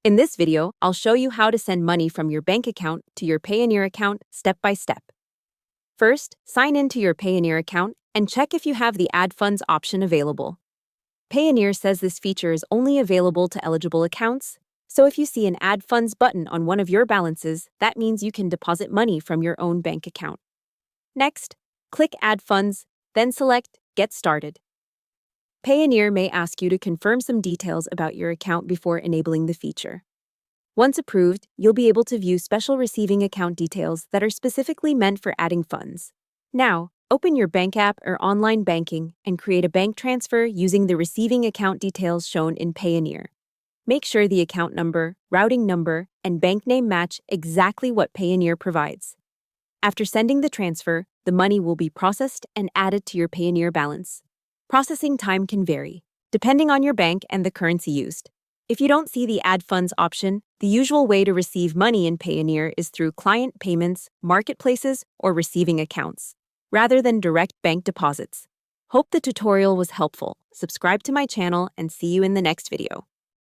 In this video, I'll show you how to send money from your bank account to your Payoneer account step by step. First, sign in to your Payoneer account and check if you have the Add Funds option available. Payoneer says this feature is only available to eligible accounts, so if you see an Add Funds button on one of your balances, that means you can deposit money from your own bank account. Next, click Add Funds, then select Get Started. Payoneer may ask you to confirm some details about your account before enabling the feature. Once approved, you'll be able to view special receiving account details that are specifically meant for adding funds. Now, open your bank app or online banking and create a bank transfer using the receiving account details shown in Payoneer. Make sure the account number, routing number, and bank name match exactly what Payoneer provides. After sending the transfer, the money will be processed and added to your Payoneer balance. Processing time can vary, depending on your bank and the currency used. If you don't see the Add Funds option, the usual way to receive money in Payoneer is through client payments, marketplaces, or receiving accounts, rather than direct bank deposits. Hope the tutorial was helpful. Subscribe to my channel and see you in the next video.